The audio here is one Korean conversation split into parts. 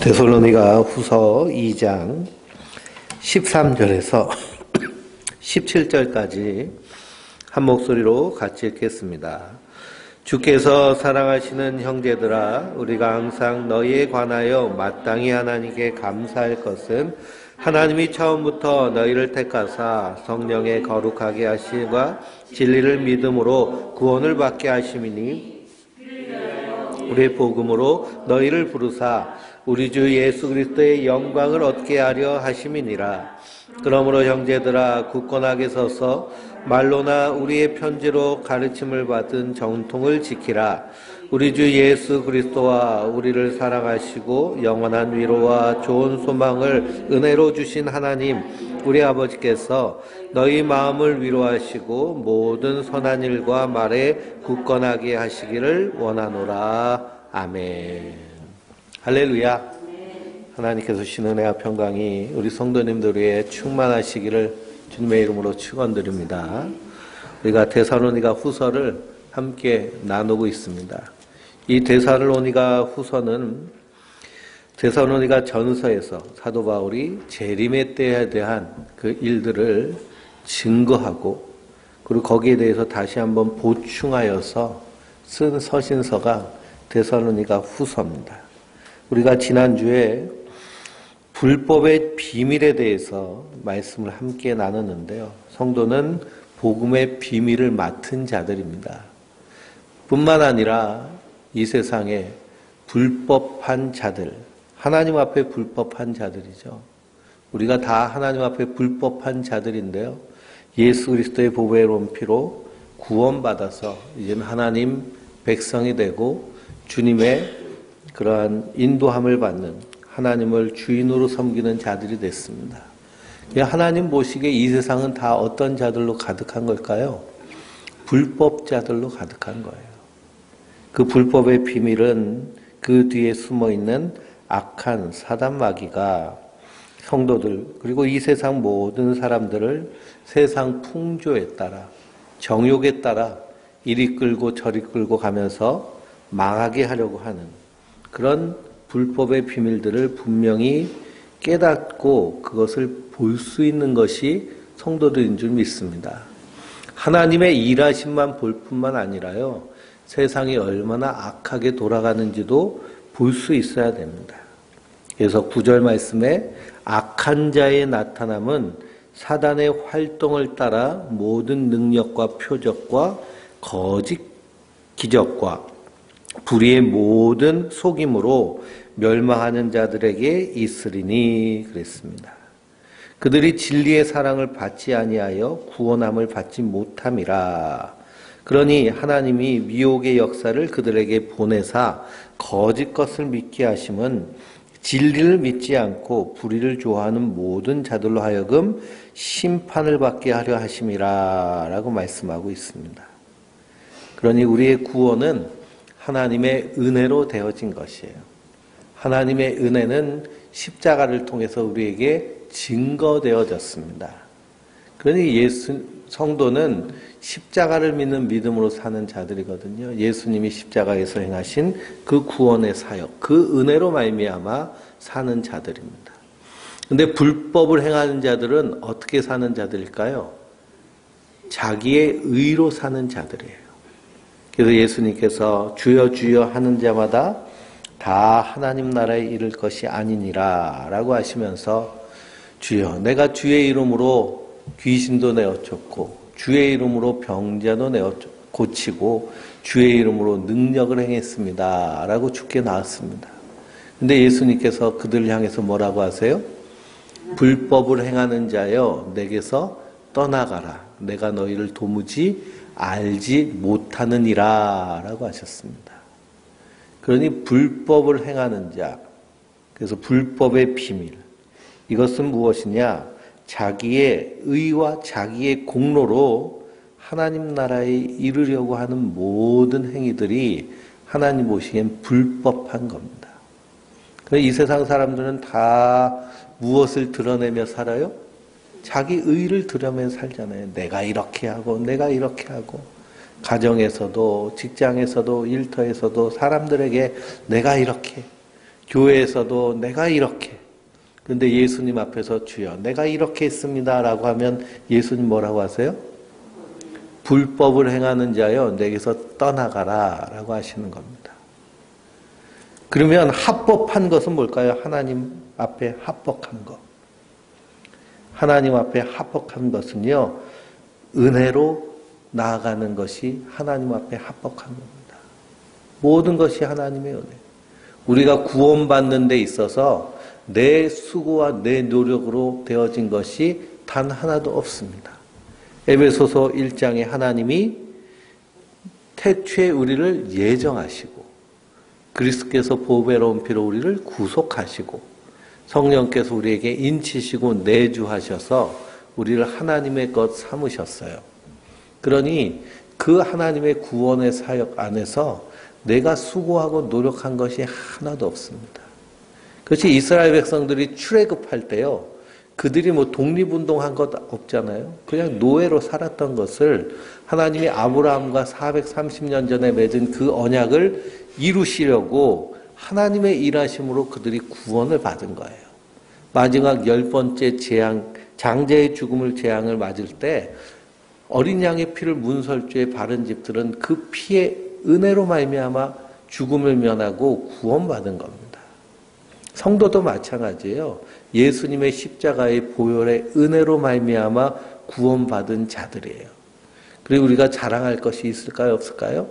데살로니가 후서 2장 13절에서 17절까지 한 목소리로 같이 읽겠습니다. 주께서 사랑하시는 형제들아, 우리가 항상 너희에 관하여 마땅히 하나님께 감사할 것은 하나님이 처음부터 너희를 택하사 성령에 거룩하게 하심과 진리를 믿음으로 구원을 받게 하심이니 우리의 복음으로 너희를 부르사 우리 주 예수 그리스도의 영광을 얻게 하려 하심이니라. 그러므로 형제들아, 굳건하게 서서 말로나 우리의 편지로 가르침을 받은 정통을 지키라. 우리 주 예수 그리스도와 우리를 사랑하시고 영원한 위로와 좋은 소망을 은혜로 주신 하나님 우리 아버지께서 너희 마음을 위로하시고 모든 선한 일과 말에 굳건하게 하시기를 원하노라. 아멘. 할렐루야. 하나님께서 주신 은혜와 평강이 우리 성도님들 위해 충만하시기를 주님의 이름으로 축원드립니다. 우리가 데살로니가 후서를 함께 나누고 있습니다. 이 데살로니가 후서는 데살로니가 전서에서 사도 바울이 재림의 때에 대한 그 일들을 증거하고 그리고 거기에 대해서 다시 한번 보충하여서 쓴 서신서가 데살로니가 후서입니다. 우리가 지난주에 불법의 비밀에 대해서 말씀을 함께 나눴는데요. 성도는 복음의 비밀을 맡은 자들입니다. 뿐만 아니라 이 세상에 불법한 자들, 하나님 앞에 불법한 자들이죠. 우리가 다 하나님 앞에 불법한 자들인데요. 예수 그리스도의 보배로운 피로 구원받아서 이제는 하나님 백성이 되고 주님의 그러한 인도함을 받는 하나님을 주인으로 섬기는 자들이 됐습니다. 하나님 보시기에 이 세상은 다 어떤 자들로 가득한 걸까요? 불법자들로 가득한 거예요. 그 불법의 비밀은 그 뒤에 숨어있는 악한 사단 마귀가 성도들 그리고 이 세상 모든 사람들을 세상 풍조에 따라 정욕에 따라 이리 끌고 저리 끌고 가면서 망하게 하려고 하는 그런 불법의 비밀들을 분명히 깨닫고 그것을 볼 수 있는 것이 성도들인 줄 믿습니다. 하나님의 일하심만 볼 뿐만 아니라요. 세상이 얼마나 악하게 돌아가는지도 볼 수 있어야 됩니다. 그래서 9절 말씀에 악한 자의 나타남은 사단의 활동을 따라 모든 능력과 표적과 거짓 기적과 불의의 모든 속임으로 멸망하는 자들에게 있으리니 그랬습니다. 그들이 진리의 사랑을 받지 아니하여 구원함을 받지 못함이라. 그러니 하나님이 미혹의 역사를 그들에게 보내사 거짓 것을 믿게 하심은 진리를 믿지 않고 불의를 좋아하는 모든 자들로 하여금 심판을 받게 하려 하심이라 라고 말씀하고 있습니다. 그러니 우리의 구원은 하나님의 은혜로 되어진 것이에요. 하나님의 은혜는 십자가를 통해서 우리에게 증거되어졌습니다. 그러니 성도는 십자가를 믿는 믿음으로 사는 자들이거든요. 예수님이 십자가에서 행하신 그 구원의 사역, 그 은혜로 말미암아 사는 자들입니다. 그런데 불법을 행하는 자들은 어떻게 사는 자들일까요? 자기의 의로 사는 자들이에요. 그래서 예수님께서 주여 주여 하는 자마다 다 하나님 나라에 이를 것이 아니니라 라고 하시면서 주여 내가 주의 이름으로 귀신도 내어 쫓고 주의 이름으로 병자도 내어 고치고 주의 이름으로 능력을 행했습니다 라고 주께 나왔습니다. 근데 예수님께서 그들을 향해서 뭐라고 하세요? 불법을 행하는 자여 내게서 떠나가라. 내가 너희를 도무지 알지 못하느니라 라고 하셨습니다. 그러니 불법을 행하는 자, 그래서 불법의 비밀, 이것은 무엇이냐? 자기의 의와 자기의 공로로 하나님 나라에 이르려고 하는 모든 행위들이 하나님 보시기엔 불법한 겁니다. 이 세상 사람들은 다 무엇을 드러내며 살아요? 자기 의를 드러내며 살잖아요. 내가 이렇게 하고 내가 이렇게 하고 가정에서도 직장에서도 일터에서도 사람들에게 내가 이렇게 교회에서도 내가 이렇게, 근데 예수님 앞에서 주여 내가 이렇게 했습니다 라고 하면 예수님 뭐라고 하세요? 불법을 행하는 자여 내게서 떠나가라 라고 하시는 겁니다. 그러면 합법한 것은 뭘까요? 하나님 앞에 합법한 것. 하나님 앞에 합법한 것은요, 은혜로 나아가는 것이 하나님 앞에 합법한 겁니다. 모든 것이 하나님의 은혜. 우리가 구원받는 데 있어서 내 수고와 내 노력으로 되어진 것이 단 하나도 없습니다. 에베소서 1장에 하나님이 태초에 우리를 예정하시고 그리스도께서 보배로운 피로 우리를 구속하시고 성령께서 우리에게 인치시고 내주하셔서 우리를 하나님의 것 삼으셨어요. 그러니 그 하나님의 구원의 사역 안에서 내가 수고하고 노력한 것이 하나도 없습니다. 그것이 이스라엘 백성들이 출애굽할 때요, 그들이 뭐 독립운동한 것 없잖아요. 그냥 노예로 살았던 것을 하나님이 아브라함과 430년 전에 맺은 그 언약을 이루시려고 하나님의 일하심으로 그들이 구원을 받은 거예요. 마지막 10번째 재앙, 장자의 죽음을 재앙을 맞을 때 어린 양의 피를 문설주에 바른 집들은 그 피의 은혜로 말미암아 죽음을 면하고 구원받은 겁니다. 성도도 마찬가지예요. 예수님의 십자가의 보혈의 은혜로 말미암아 구원받은 자들이에요. 그리고 우리가 자랑할 것이 있을까요? 없을까요?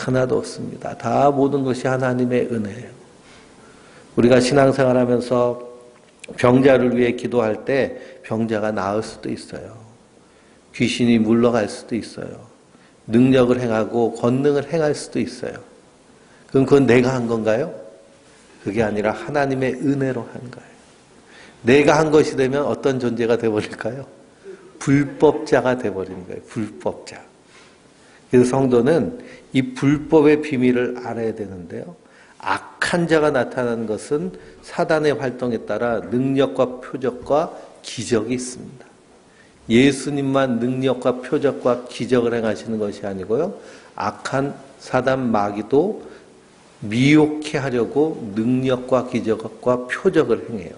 하나도 없습니다. 다 모든 것이 하나님의 은혜예요. 우리가 신앙생활하면서 병자를 위해 기도할 때 병자가 나을 수도 있어요. 귀신이 물러갈 수도 있어요. 능력을 행하고 권능을 행할 수도 있어요. 그럼 그건 내가 한 건가요? 그게 아니라 하나님의 은혜로 한 거예요. 내가 한 것이 되면 어떤 존재가 되어버릴까요? 불법자가 되어버리는 거예요. 불법자. 그래서 성도는 이 불법의 비밀을 알아야 되는데요. 악한 자가 나타나는 것은 사단의 활동에 따라 능력과 표적과 기적이 있습니다. 예수님만 능력과 표적과 기적을 행하시는 것이 아니고요. 악한 사단 마귀도 미혹해 하려고 능력과 기적과 표적을 행해요.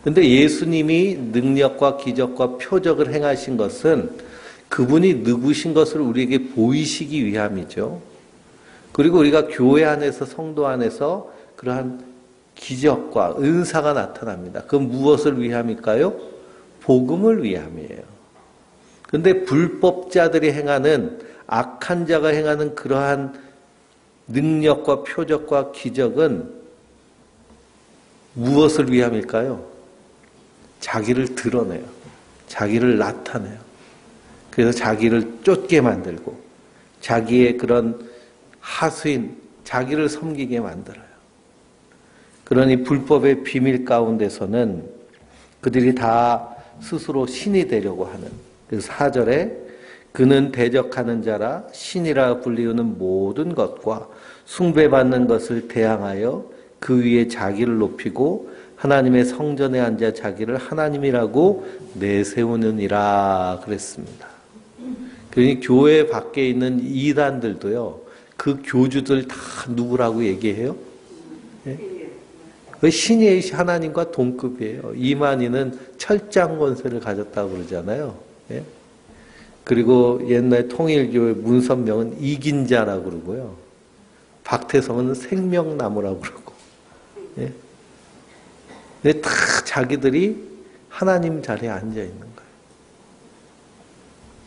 그런데 예수님이 능력과 기적과 표적을 행하신 것은 그분이 누구신 것을 우리에게 보이시기 위함이죠. 그리고 우리가 교회 안에서 성도 안에서 그러한 기적과 은사가 나타납니다. 그건 무엇을 위함일까요? 복음을 위함이에요. 그런데 불법자들이 행하는, 악한 자가 행하는 그러한 능력과 표적과 기적은 무엇을 위함일까요? 자기를 드러내요. 자기를 나타내요. 그래서 자기를 쫓게 만들고 자기의 그런 하수인, 자기를 섬기게 만들어요. 그러니 불법의 비밀 가운데서는 그들이 다 스스로 신이 되려고 하는, 그래서 4절에 그는 대적하는 자라 신이라 불리우는 모든 것과 숭배받는 것을 대항하여 그 위에 자기를 높이고 하나님의 성전에 앉아 자기를 하나님이라고 내세우느니라 그랬습니다. 그러니 교회 밖에 있는 이단들도요, 그 교주들 다 누구라고 얘기해요? 예? 신이 하나님과 동급이에요. 이만희는 철장 권세를 가졌다고 그러잖아요. 예? 그리고 옛날 통일교회 문선명은 이긴 자라고 그러고요. 박태성은 생명나무라고 그러고. 예? 근데 다 자기들이 하나님 자리에 앉아 있는 거예요.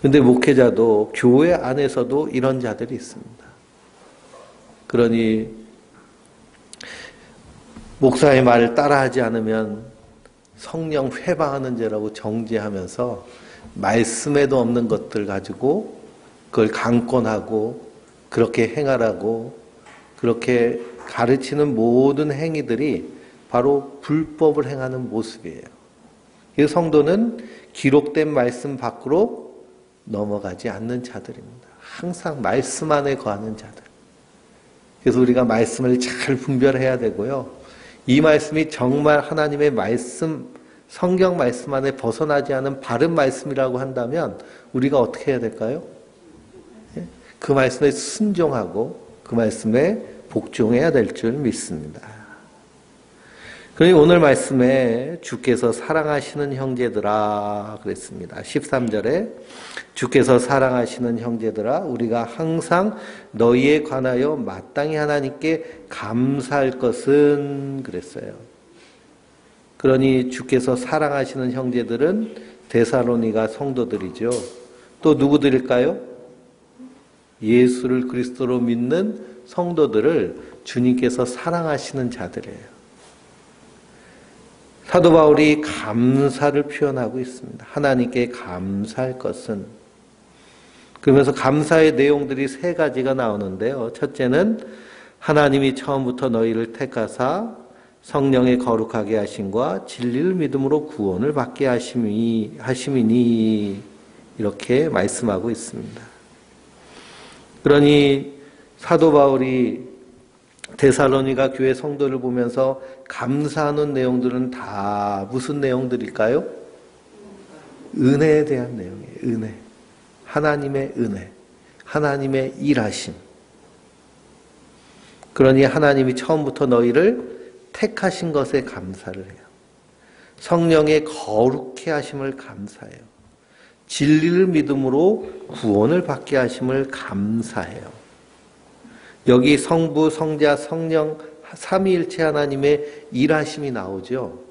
근데 목회자도 교회 안에서도 이런 자들이 있습니다. 그러니 목사의 말을 따라하지 않으면 성령 회방하는 죄라고 정죄하면서 말씀에도 없는 것들 가지고 그걸 강권하고 그렇게 행하라고 그렇게 가르치는 모든 행위들이 바로 불법을 행하는 모습이에요. 그래서 성도는 기록된 말씀 밖으로 넘어가지 않는 자들입니다. 항상 말씀 안에 거하는 자들. 그래서 우리가 말씀을 잘 분별해야 되고요. 이 말씀이 정말 하나님의 말씀, 성경 말씀 안에 벗어나지 않은 바른 말씀이라고 한다면 우리가 어떻게 해야 될까요? 그 말씀에 순종하고 그 말씀에 복종해야 될 줄 믿습니다. 그러니 오늘 말씀에 주께서 사랑하시는 형제들아 그랬습니다. 13절에 주께서 사랑하시는 형제들아 우리가 항상 너희에 관하여 마땅히 하나님께 감사할 것은 그랬어요. 그러니 주께서 사랑하시는 형제들은 데살로니가 성도들이죠. 또 누구들일까요? 예수를 그리스도로 믿는 성도들을 주님께서 사랑하시는 자들이에요. 사도 바울이 감사를 표현하고 있습니다. 하나님께 감사할 것은. 그러면서 감사의 내용들이 세 가지가 나오는데요. 첫째는 하나님이 처음부터 너희를 택하사 성령의 거룩하게 하심과 진리를 믿음으로 구원을 받게 하심이니 이렇게 말씀하고 있습니다. 그러니 사도 바울이 데살로니가 교회 성도를 보면서 감사하는 내용들은 다 무슨 내용들일까요? 은혜에 대한 내용이에요. 은혜. 하나님의 은혜. 하나님의 일하심. 그러니 하나님이 처음부터 너희를 택하신 것에 감사를 해요. 성령의 거룩해 하심을 감사해요. 진리를 믿음으로 구원을 받게 하심을 감사해요. 여기 성부, 성자, 성령 삼위일체 하나님의 일하심이 나오죠.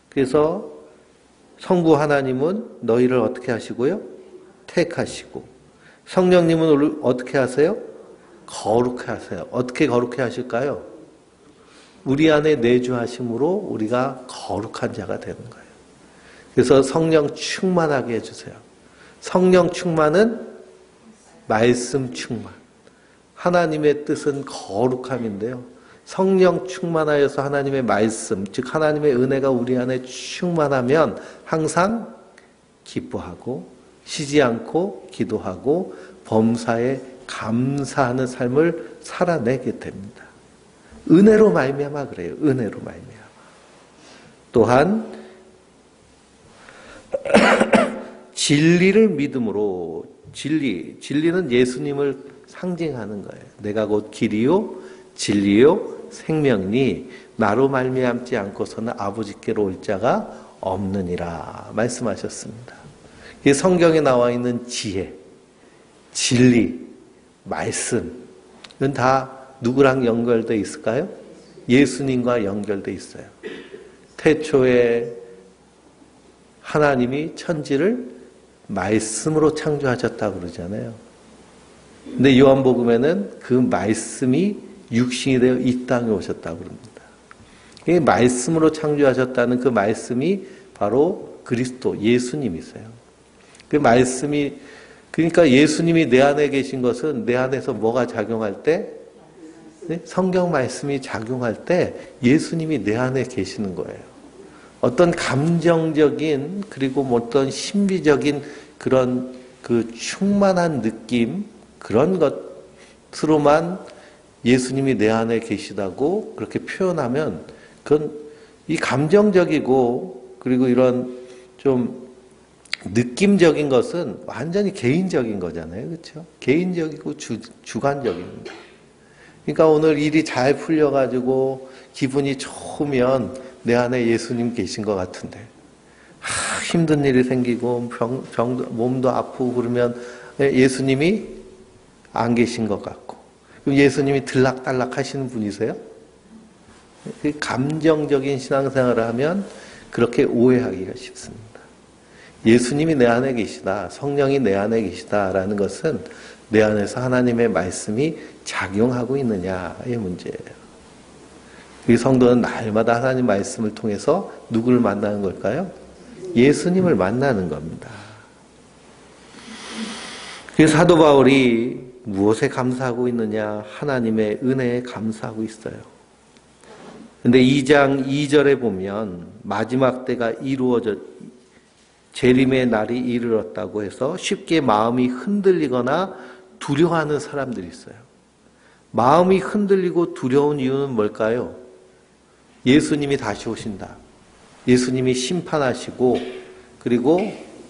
그래서 성부 하나님은 너희를 어떻게 하시고요? 택하시고 성령님은 어떻게 하세요? 거룩해 하세요. 어떻게 거룩해 하실까요? 우리 안에 내주하심으로 우리가 거룩한 자가 되는 거예요. 그래서 성령 충만하게 해주세요. 성령 충만은 말씀 충만. 하나님의 뜻은 거룩함인데요. 성령 충만하여서 하나님의 말씀, 즉 하나님의 은혜가 우리 안에 충만하면 항상 기뻐하고 쉬지 않고 기도하고 범사에 감사하는 삶을 살아내게 됩니다. 은혜로 말미암아 그래요. 은혜로 말미암아. 또한 진리를 믿음으로 진리는 예수님을 상징하는 거예요. 내가 곧 길이요 진리요 생명이니 나로 말미암지 않고서는 아버지께로 올 자가 없느니라 말씀하셨습니다. 이 성경에 나와 있는 지혜, 진리, 말씀은 다 누구랑 연결되어 있을까요? 예수님과 연결되어 있어요. 태초에 하나님이 천지를 말씀으로 창조하셨다고 그러잖아요. 근데 요한복음에는 그 말씀이 육신이 되어 이 땅에 오셨다고 그럽니다. 이 말씀으로 창조하셨다는 그 말씀이 바로 그리스도, 예수님이세요. 그 말씀이, 그러니까 예수님이 내 안에 계신 것은 내 안에서 뭐가 작용할 때? 성경 말씀이 작용할 때 예수님이 내 안에 계시는 거예요. 어떤 감정적인 그리고 어떤 신비적인 그런 그 충만한 느낌 그런 것으로만 예수님이 내 안에 계시다고 그렇게 표현하면 그건 이 감정적이고 그리고 이런 좀 느낌적인 것은 완전히 개인적인 거잖아요. 그렇죠? 개인적이고 주관적입니다. 그러니까 오늘 일이 잘 풀려가지고 기분이 좋으면 내 안에 예수님 계신 것 같은데 힘든 일이 생기고 몸도 아프고 그러면 예수님이 안 계신 것 같고 그럼 예수님이 들락달락 하시는 분이세요? 감정적인 신앙생활을 하면 그렇게 오해하기가 쉽습니다. 예수님이 내 안에 계시다, 성령이 내 안에 계시다라는 것은 내 안에서 하나님의 말씀이 작용하고 있느냐의 문제예요. 이 성도는 날마다 하나님 말씀을 통해서 누구를 만나는 걸까요? 예수님을 만나는 겁니다. 그래서 사도 바울이 무엇에 감사하고 있느냐? 하나님의 은혜에 감사하고 있어요. 근데 2장 2절에 보면 마지막 때가 재림의 날이 이르렀다고 해서 쉽게 마음이 흔들리거나 두려워하는 사람들이 있어요. 마음이 흔들리고 두려운 이유는 뭘까요? 예수님이 다시 오신다. 예수님이 심판하시고 그리고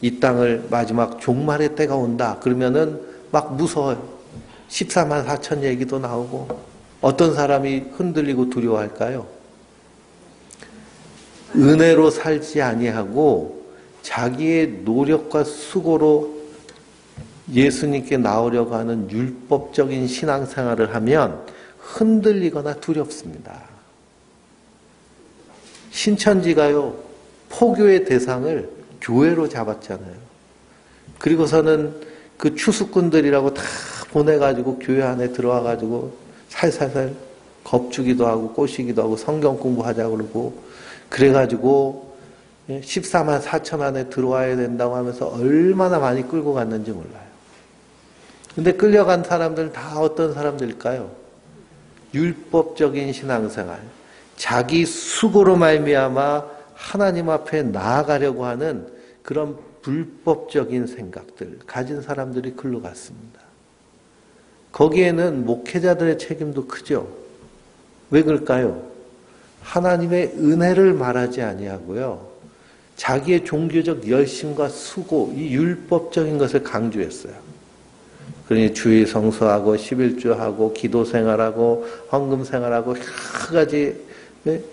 이 땅을 마지막 종말의 때가 온다. 그러면은 막 무서워요. 14만 4천 얘기도 나오고 어떤 사람이 흔들리고 두려워할까요? 은혜로 살지 아니하고 자기의 노력과 수고로 예수님께 나오려고 하는 율법적인 신앙생활을 하면 흔들리거나 두렵습니다. 신천지가요, 포교의 대상을 교회로 잡았잖아요. 그리고서는 그 추수꾼들이라고 다 보내가지고 교회 안에 들어와가지고 살살살 겁주기도 하고 꼬시기도 하고 성경 공부하자고 그러고 그래가지고 14만 4천 안에 들어와야 된다고 하면서 얼마나 많이 끌고 갔는지 몰라요. 근데 끌려간 사람들은 다 어떤 사람들일까요? 율법적인 신앙생활, 자기 수고로 말미암아 하나님 앞에 나아가려고 하는 그런 불법적인 생각들 가진 사람들이 글로 갔습니다. 거기에는 목회자들의 책임도 크죠. 왜 그럴까요? 하나님의 은혜를 말하지 아니하고요. 자기의 종교적 열심과 수고, 이 율법적인 것을 강조했어요. 그러니 주일 성수하고 11주하고 기도 생활하고 헌금 생활하고 여러 가지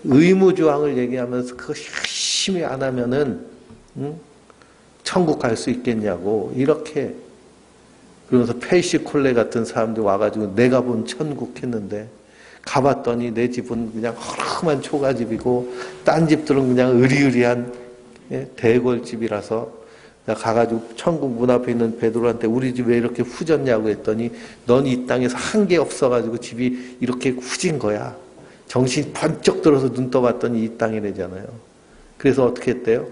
의무 조항을 얘기하면서 그거 열심히 안 하면은 천국 갈 수 있겠냐고 이렇게 그러면서 펠시콜레 같은 사람들 와가지고 내가 본 천국 했는데 가봤더니 내 집은 그냥 허름한 초가집이고 딴 집들은 그냥 으리으리한 대궐집이라서 내가 가가지고 천국 문 앞에 있는 베드로한테 우리 집 왜 이렇게 후졌냐고 했더니 넌 이 땅에서 한 게 없어가지고 집이 이렇게 후진 거야. 정신 번쩍 들어서 눈 떠봤더니 이 땅이래잖아요. 그래서 어떻게 했대요?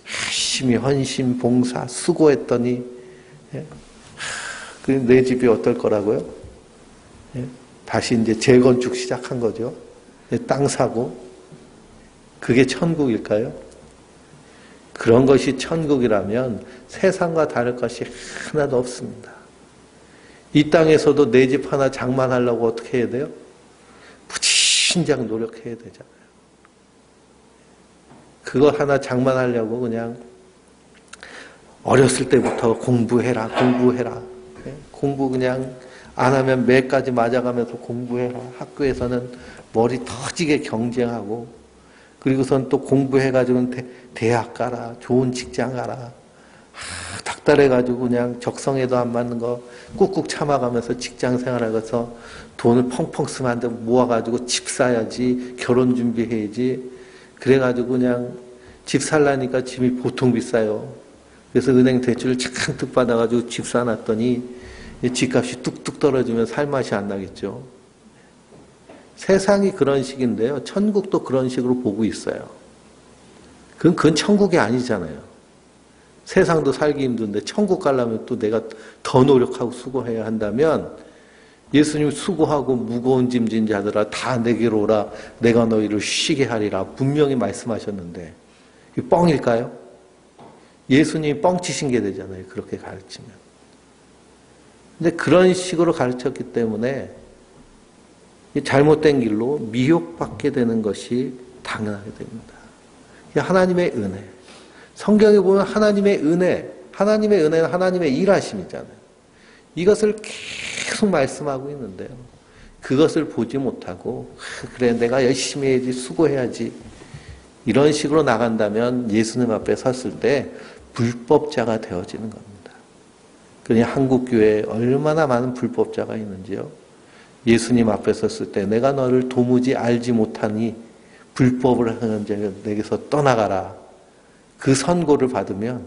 열심히 헌신, 봉사, 수고했더니 내 집이 어떨 거라고요? 다시 이제 재건축 시작한 거죠. 땅 사고. 그게 천국일까요? 그런 것이 천국이라면 세상과 다를 것이 하나도 없습니다. 이 땅에서도 내 집 하나 장만하려고 어떻게 해야 돼요? 무진장 노력해야 되잖아요. 그거 하나 장만하려고 그냥 어렸을 때부터 공부해라. 공부 그냥 안 하면 매까지 맞아가면서 공부해라. 학교에서는 머리 터지게 경쟁하고 그리고선 또 공부해가지고 대학 가라. 좋은 직장 가라. 닥달해가지고 그냥 적성에도 안 맞는 거 꾹꾹 참아가면서 직장 생활하면서 돈을 펑펑 쓰면 안 되고 모아가지고 집 사야지. 결혼 준비해야지. 그래가지고 그냥 집 살라니까 집이 보통 비싸요. 그래서 은행 대출을 잔뜩 받아가지고 집 사놨더니 집값이 뚝뚝 떨어지면 살맛이 안 나겠죠. 세상이 그런 식인데요. 천국도 그런 식으로 보고 있어요. 그건 천국이 아니잖아요. 세상도 살기 힘든데 천국 가려면 또 내가 더 노력하고 수고해야 한다면 예수님 수고하고 무거운 짐진 자들아 다 내게로 오라 내가 너희를 쉬게 하리라 분명히 말씀하셨는데 이게 뻥일까요? 예수님이 뻥치신 게 되잖아요. 그렇게 가르치면. 근데 그런 식으로 가르쳤기 때문에 잘못된 길로 미혹받게 되는 것이 당연하게 됩니다. 하나님의 은혜. 성경에 보면 하나님의 은혜는 하나님의 일하심이잖아요. 이것을 계속 말씀하고 있는데요. 그것을 보지 못하고 그래 내가 열심히 해야지 수고해야지 이런 식으로 나간다면 예수님 앞에 섰을 때 불법자가 되어지는 겁니다. 그러니 한국교회에 얼마나 많은 불법자가 있는지요. 예수님 앞에 섰을 때 내가 너를 도무지 알지 못하니 불법을 하는 자가 내게서 떠나가라. 그 선고를 받으면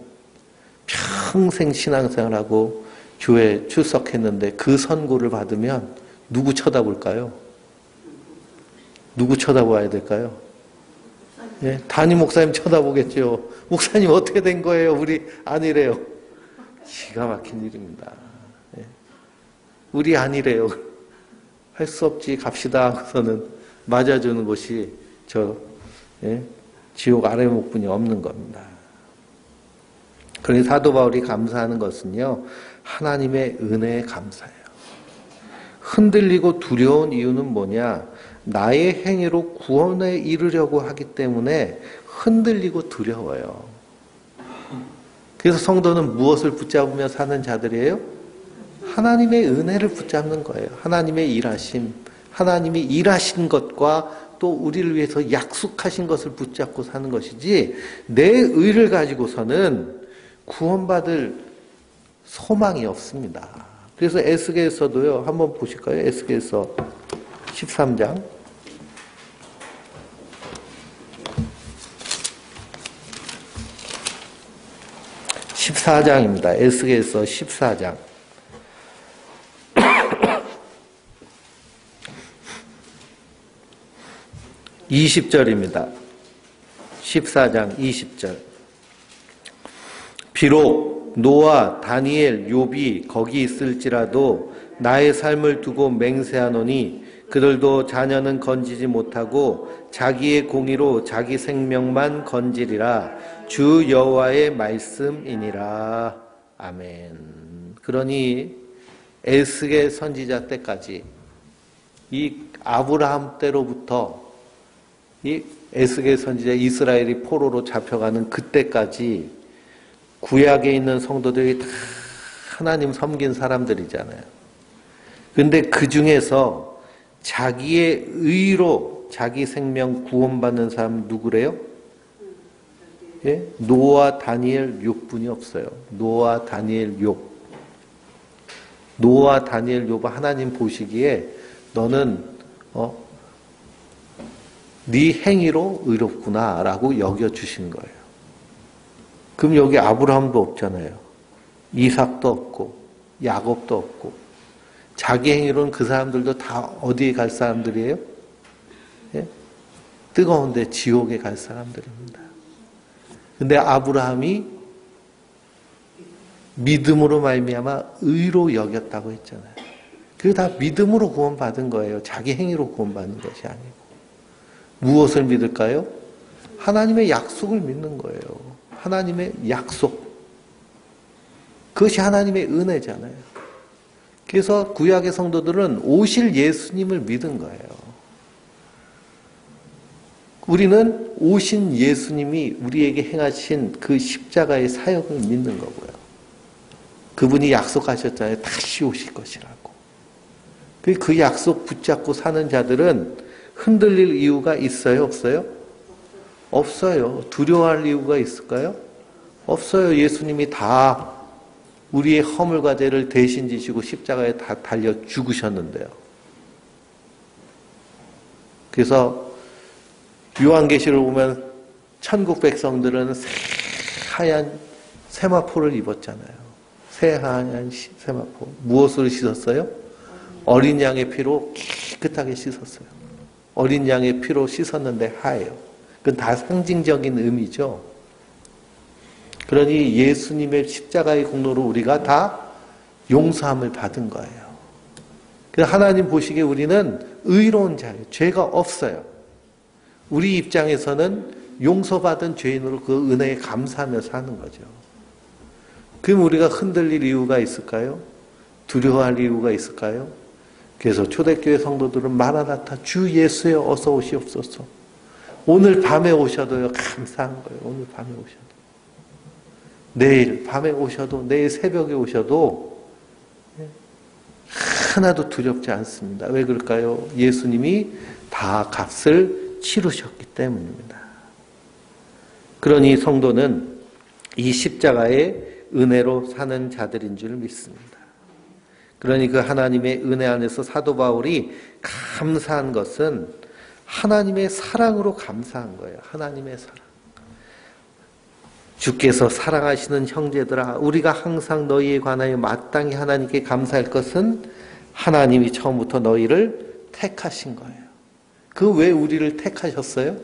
평생 신앙생활하고 교회 출석했는데 그 선고를 받으면 누구 쳐다볼까요? 누구 쳐다봐야 될까요? 예, 담임 목사님 쳐다보겠죠. 목사님 어떻게 된 거예요? 우리 아니래요. 기가 막힌 일입니다. 예. 우리 아니래요. 할 수 없지 갑시다 하고서는 맞아주는 곳이 지옥 아래목분이 없는 겁니다. 그러니 사도 바울이 감사하는 것은요. 하나님의 은혜에 감사해요. 흔들리고 두려운 이유는 뭐냐? 나의 행위로 구원에 이르려고 하기 때문에 흔들리고 두려워요. 그래서 성도는 무엇을 붙잡으며 사는 자들이에요? 하나님의 은혜를 붙잡는 거예요. 하나님의 일하심, 하나님이 일하신 것과 또 우리를 위해서 약속하신 것을 붙잡고 사는 것이지 내 의를 가지고서는 구원받을 소망이 없습니다. 그래서 에스겔서도요. 한번 보실까요? 에스겔서 13장 14장입니다. 에스겔서 14장 20절입니다. 14장 20절. 비록 노아, 다니엘, 욥이 거기 있을지라도 나의 삶을 두고 맹세하노니 그들도 자녀는 건지지 못하고 자기의 공의로 자기 생명만 건지리라. 주 여호와의 말씀이니라. 아멘. 그러니 에스겔 선지자 때까지 이 아브라함 때로부터 이 에스겔 선지자 이스라엘이 포로로 잡혀가는 그때까지 구약에 있는 성도들이 다 하나님 섬긴 사람들이잖아요. 근데 그 중에서 자기의 의로 자기 생명 구원받는 사람 누구래요? 예? 노아, 다니엘, 욥뿐이 없어요. 노아, 다니엘, 욥. 노아, 다니엘, 욥 하나님 보시기에 너는 네 행위로 의롭구나 라고 여겨주신 거예요. 그럼 여기 아브라함도 없잖아요. 이삭도 없고 야곱도 없고 자기 행위로는 그 사람들도 다 어디에 갈 사람들이에요? 예? 뜨거운데 지옥에 갈 사람들입니다. 근데 아브라함이 믿음으로 말미암아 의로 여겼다고 했잖아요. 그게 다 믿음으로 구원받은 거예요. 자기 행위로 구원받는 것이 아니고. 무엇을 믿을까요? 하나님의 약속을 믿는 거예요. 하나님의 약속. 그것이 하나님의 은혜잖아요. 그래서 구약의 성도들은 오실 예수님을 믿은 거예요. 우리는 오신 예수님이 우리에게 행하신 그 십자가의 사역을 믿는 거고요. 그분이 약속하셨잖아요. 다시 오실 것이라고. 그 약속 붙잡고 사는 자들은 흔들릴 이유가 있어요? 없어요? 없어요. 두려워할 이유가 있을까요? 없어요. 예수님이 다 우리의 허물과 죄를 대신 지시고 십자가에 다 달려 죽으셨는데요. 그래서 요한계시를 보면 천국 백성들은 새하얀 세마포를 입었잖아요. 새하얀 세마포. 무엇으로 씻었어요? 어린 양의 피로 깨끗하게 씻었어요. 어린 양의 피로 씻었는데 하예요. 그건 다 상징적인 의미죠. 그러니 예수님의 십자가의 공로로 우리가 다 용서함을 받은 거예요. 그래서 하나님 보시기에 우리는 의로운 자예요. 죄가 없어요. 우리 입장에서는 용서받은 죄인으로 그 은혜에 감사하며 사는 거죠. 그럼 우리가 흔들릴 이유가 있을까요? 두려워할 이유가 있을까요? 그래서 초대교회 성도들은 마라나타 주 예수여 어서 오시옵소서. 오늘 밤에 오셔도요 감사한 거예요. 오늘 밤에 오셔도. 내일 밤에 오셔도 내일 새벽에 오셔도 하나도 두렵지 않습니다. 왜 그럴까요? 예수님이 다 값을 치르셨기 때문입니다. 그러니 성도는 이 십자가의 은혜로 사는 자들인 줄 믿습니다. 그러니 그 하나님의 은혜 안에서 사도 바울이 감사한 것은 하나님의 사랑으로 감사한 거예요. 하나님의 사랑. 주께서 사랑하시는 형제들아, 우리가 항상 너희에 관하여 마땅히 하나님께 감사할 것은 하나님이 처음부터 너희를 택하신 거예요. 그 왜 우리를 택하셨어요?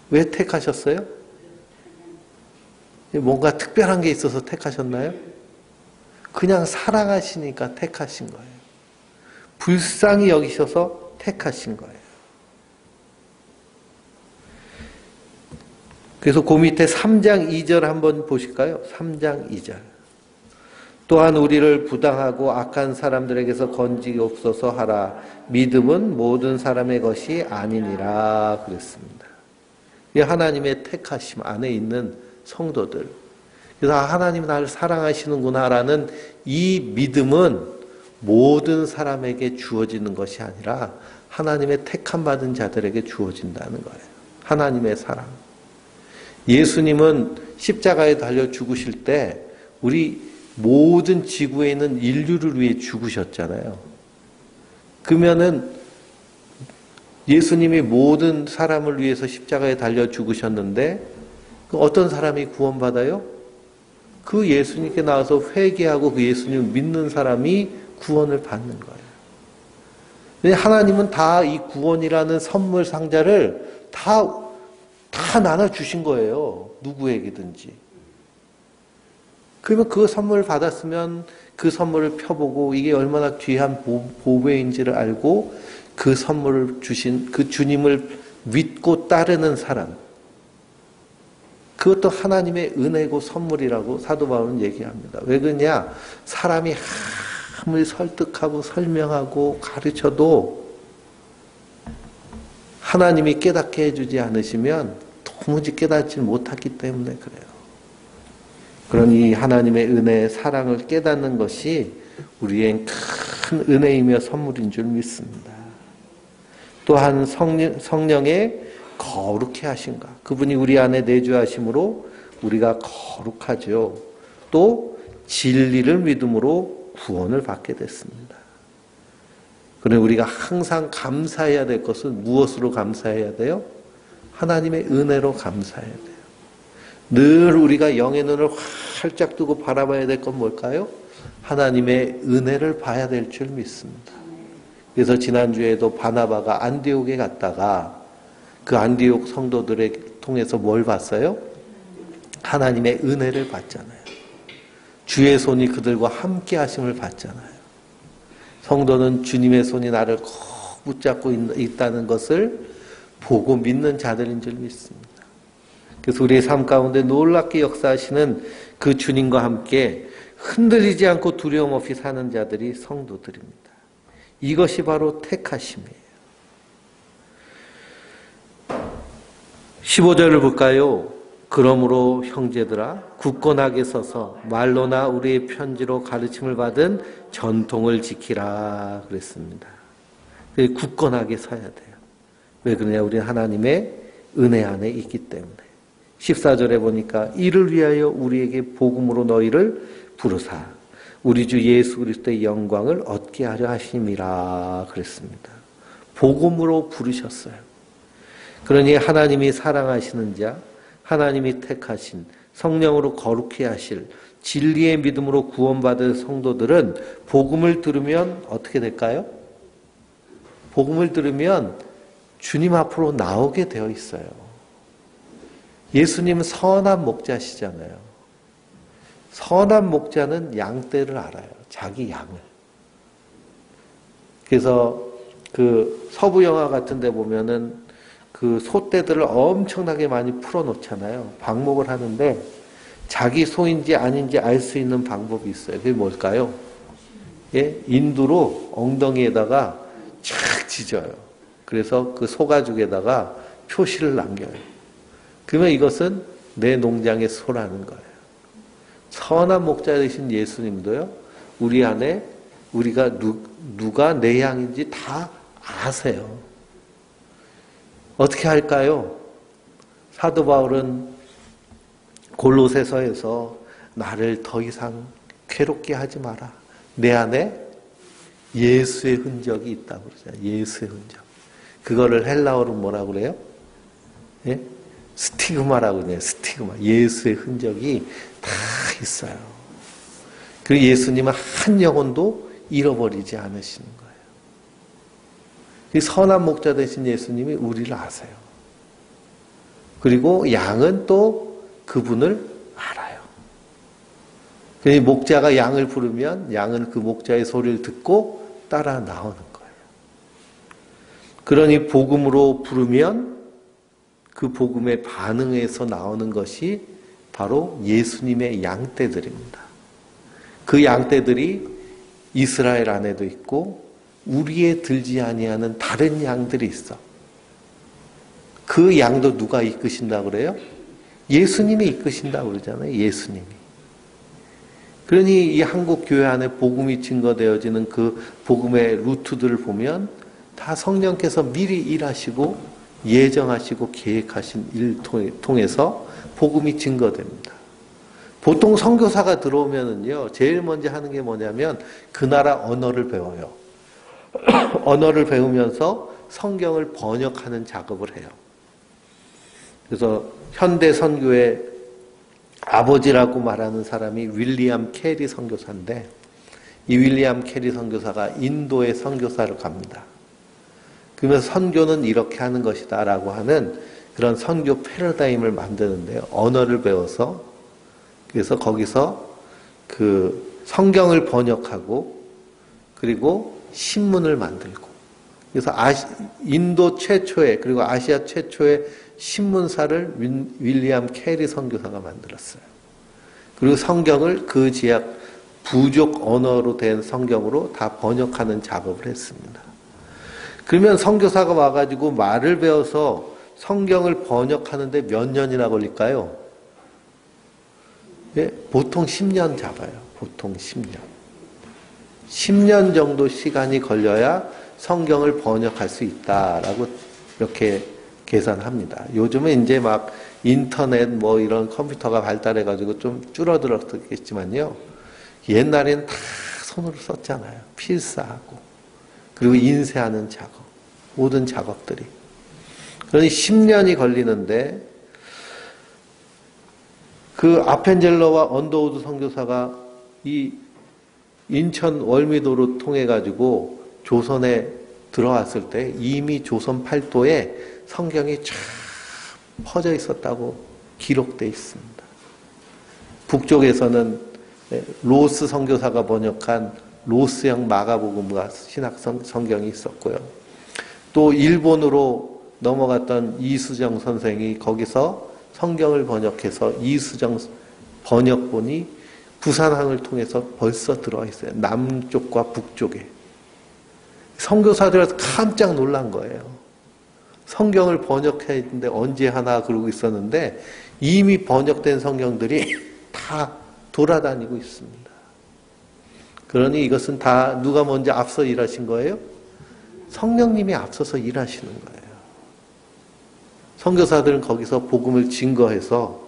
왜 택하셨어요? 뭔가 특별한 게 있어서 택하셨나요? 그냥 사랑하시니까 택하신 거예요. 불쌍히 여기셔서 택하신 거예요. 그래서 그 밑에 3장 2절 한번 보실까요? 3장 2절. 또한 우리를 부당하고 악한 사람들에게서 건지옵소서 하라. 믿음은 모든 사람의 것이 아니니라 그랬습니다. 이 하나님의 택하심 안에 있는 성도들. 그래서 하나님 나를 사랑하시는구나라는 이 믿음은 모든 사람에게 주어지는 것이 아니라 하나님의 택함 받은 자들에게 주어진다는 거예요. 하나님의 사랑. 예수님은 십자가에 달려 죽으실 때 우리 모든 지구에 있는 인류를 위해 죽으셨잖아요. 그러면은 예수님이 모든 사람을 위해서 십자가에 달려 죽으셨는데 어떤 사람이 구원받아요? 그 예수님께 나와서 회개하고 그 예수님을 믿는 사람이 구원을 받는 거예요. 하나님은 다 이 구원이라는 선물 상자를 다 나눠주신 거예요. 누구에게든지. 그러면 그 선물을 받았으면 그 선물을 펴보고 이게 얼마나 귀한 보배인지를 알고 그 선물을 주신 그 주님을 믿고 따르는 사람. 그것도 하나님의 은혜고 선물이라고 사도 바울은 얘기합니다. 왜 그러냐? 사람이 아무리 설득하고 설명하고 가르쳐도 하나님이 깨닫게 해주지 않으시면 도무지 깨닫지 못하기 때문에 그래요. 그러니 하나님의 은혜의 사랑을 깨닫는 것이 우리의 큰 은혜이며 선물인 줄 믿습니다. 또한 성령의 거룩해 하신가. 그분이 우리 안에 내주하심으로 우리가 거룩하죠. 또 진리를 믿음으로 구원을 받게 됐습니다. 그러니 우리가 항상 감사해야 될 것은 무엇으로 감사해야 돼요? 하나님의 은혜로 감사해야 돼요. 늘 우리가 영의 눈을 활짝 뜨고 바라봐야 될 건 뭘까요? 하나님의 은혜를 봐야 될 줄 믿습니다. 그래서 지난주에도 바나바가 안디옥에 갔다가 그 안디옥 성도들을 통해서 뭘 봤어요? 하나님의 은혜를 봤잖아요. 주의 손이 그들과 함께 하심을 봤잖아요. 성도는 주님의 손이 나를 꼭 붙잡고 있다는 것을 보고 믿는 자들인 줄 믿습니다. 그래서 우리의 삶 가운데 놀랍게 역사하시는 그 주님과 함께 흔들리지 않고 두려움 없이 사는 자들이 성도들입니다. 이것이 바로 택하심이에요. 15절을 볼까요? 그러므로 형제들아 굳건하게 서서 말로나 우리의 편지로 가르침을 받은 전통을 지키라 그랬습니다. 굳건하게 서야 돼요. 왜 그러냐? 우리는 하나님의 은혜 안에 있기 때문에. 14절에 보니까 이를 위하여 우리에게 복음으로 너희를 부르사 우리 주 예수 그리스도의 영광을 얻게 하려 하심이라 그랬습니다. 복음으로 부르셨어요. 그러니 하나님이 사랑하시는 자, 하나님이 택하신 성령으로 거룩해 하실 진리의 믿음으로 구원받은 성도들은 복음을 들으면 어떻게 될까요? 복음을 들으면 주님 앞으로 나오게 되어 있어요. 예수님은 선한 목자시잖아요. 선한 목자는 양떼를 알아요. 자기 양을. 그래서 그 서부 영화 같은 데 보면은 그 소떼들을 엄청나게 많이 풀어놓잖아요. 방목을 하는데 자기 소인지 아닌지 알 수 있는 방법이 있어요. 그게 뭘까요? 예? 인두로 엉덩이에다가 착 찢어요. 그래서 그 소가죽에다가 표시를 남겨요. 그러면 이것은 내 농장의 소라는 거예요. 선한 목자 되신 예수님도요. 우리 안에 우리가 누가 내 양인지 다 아세요. 어떻게 할까요? 사도 바울은 골로새서에서 나를 더 이상 괴롭게 하지 마라. 내 안에 예수의 흔적이 있다고 그러잖아요. 예수의 흔적. 그거를 헬라어로 뭐라고 그래요? 예? 스티그마라고 그래요. 스티그마. 예수의 흔적이 다 있어요. 그리고 예수님은 한 영혼도 잃어버리지 않으시는 거예요. 선한 목자 되신 예수님이 우리를 아세요. 그리고 양은 또 그분을 알아요. 그러니 목자가 양을 부르면 양은 그 목자의 소리를 듣고 따라 나오는 거예요. 그러니 복음으로 부르면 그 복음에 반응해서 나오는 것이 바로 예수님의 양떼들입니다. 그 양떼들이 이스라엘 안에도 있고 우리에 들지 아니하는 다른 양들이 있어. 그 양도 누가 이끄신다고 그래요? 예수님이 이끄신다고 그러잖아요. 예수님이. 그러니 이 한국 교회 안에 복음이 증거되어지는 그 복음의 루트들을 보면 다 성령께서 미리 일하시고 예정하시고 계획하신 일을 통해서 복음이 증거됩니다. 보통 선교사가 들어오면은요, 제일 먼저 하는 게 뭐냐면 그 나라 언어를 배워요. 언어를 배우면서 성경을 번역하는 작업을 해요. 그래서 현대 선교의 아버지라고 말하는 사람이 윌리엄 캐리 선교사인데, 이 윌리엄 캐리 선교사가 인도의 선교사로 갑니다. 그러면서 선교는 이렇게 하는 것이다 라고 하는 그런 선교 패러다임을 만드는데요. 언어를 배워서, 그래서 거기서 그 성경을 번역하고, 그리고 신문을 만들고, 그래서 인도 최초의, 그리고 아시아 최초의 신문사를 윌리엄 캐리 선교사가 만들었어요. 그리고 성경을 그 지역 부족 언어로 된 성경으로 다 번역하는 작업을 했습니다. 그러면 선교사가 와가지고 말을 배워서 성경을 번역하는데 몇 년이나 걸릴까요? 예, 보통 10년 잡아요. 보통 10년. 10년 정도 시간이 걸려야 성경을 번역할 수 있다라고 이렇게 계산합니다. 요즘은 이제 막 인터넷 뭐 이런 컴퓨터가 발달해가지고 좀 줄어들었겠지만요. 옛날에는 다 손으로 썼잖아요. 필사하고. 그리고 인쇄하는 작업. 모든 작업들이. 그러니 10년이 걸리는데 그 아펜젤러와 언더우드 선교사가 이 인천 월미도로 통해가지고 조선에 들어왔을 때 이미 조선 팔도에 성경이 쫙 퍼져 있었다고 기록되어 있습니다. 북쪽에서는 로스 선교사가 번역한 로스형 마가복음과 신학 성경이 있었고요. 또 일본으로 넘어갔던 이수정 선생이 거기서 성경을 번역해서 이수정 번역본이 부산항을 통해서 벌써 들어와 있어요. 남쪽과 북쪽에. 선교사들이 깜짝 놀란 거예요. 성경을 번역해야 했는데 언제 하나 그러고 있었는데 이미 번역된 성경들이 다 돌아다니고 있습니다. 그러니 이것은 다 누가 먼저 앞서 일하신 거예요? 성령님이 앞서서 일하시는 거예요. 선교사들은 거기서 복음을 증거해서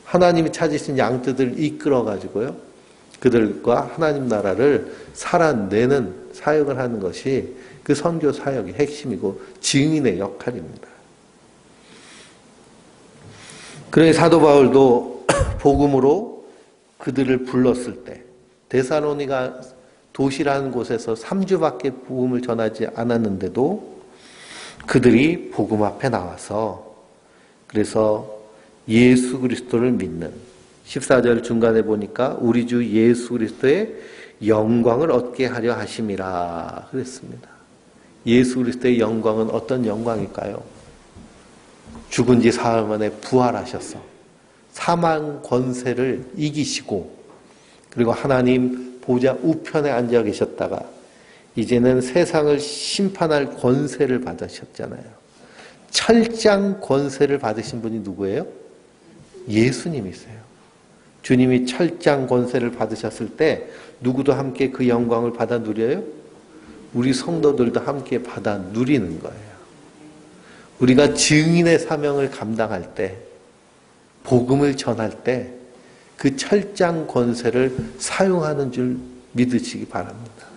하나님이 찾으신 양떼들을 이끌어가지고요. 그들과 하나님 나라를 살아내는 사역을 하는 것이 그 선교 사역의 핵심이고 증인의 역할입니다. 그러니 사도 바울도 복음으로 그들을 불렀을 때 데살로니가 도시라는 곳에서 3주밖에 복음을 전하지 않았는데도 그들이 복음 앞에 나와서 그래서 예수 그리스도를 믿는 14절 중간에 보니까 우리 주 예수 그리스도의 영광을 얻게 하려 하심이라 그랬습니다. 예수 그리스도의 영광은 어떤 영광일까요? 죽은 지 사흘 만에 부활하셔서 사망 권세를 이기시고 그리고 하나님 보좌 우편에 앉아 계셨다가 이제는 세상을 심판할 권세를 받으셨잖아요. 철장 권세를 받으신 분이 누구예요? 예수님이세요. 주님이 철장 권세를 받으셨을 때 누구도 함께 그 영광을 받아 누려요? 우리 성도들도 함께 받아 누리는 거예요. 우리가 증인의 사명을 감당할 때, 복음을 전할 때 그 철장 권세를 사용하는 줄 믿으시기 바랍니다.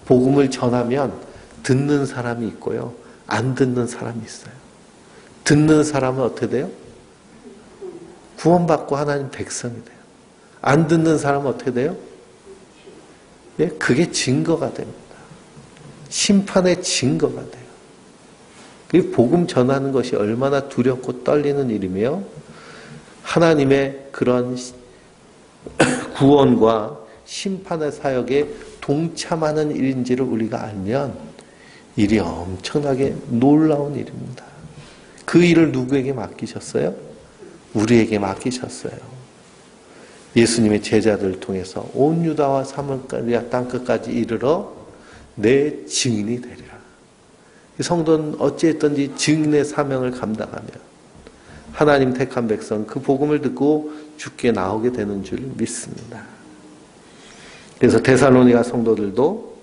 복음을 전하면 듣는 사람이 있고요. 안 듣는 사람이 있어요. 듣는 사람은 어떻게 돼요? 구원받고 하나님 백성이 돼요. 안 듣는 사람은 어떻게 돼요? 예, 그게 증거가 됩니다. 심판의 증거가 돼요. 그 복음 전하는 것이 얼마나 두렵고 떨리는 일이며 하나님의 그런 구원과 심판의 사역에 동참하는 일인지를 우리가 알면 일이 엄청나게 놀라운 일입니다. 그 일을 누구에게 맡기셨어요? 우리에게 맡기셨어요. 예수님의 제자들을 통해서 온 유다와 사마리아 땅끝까지 이르러 내 증인이 되리라. 성도는 어찌했든지 증인의 사명을 감당하며 하나님 택한 백성 그 복음을 듣고 주께 나오게 되는 줄 믿습니다. 그래서 데살로니가 성도들도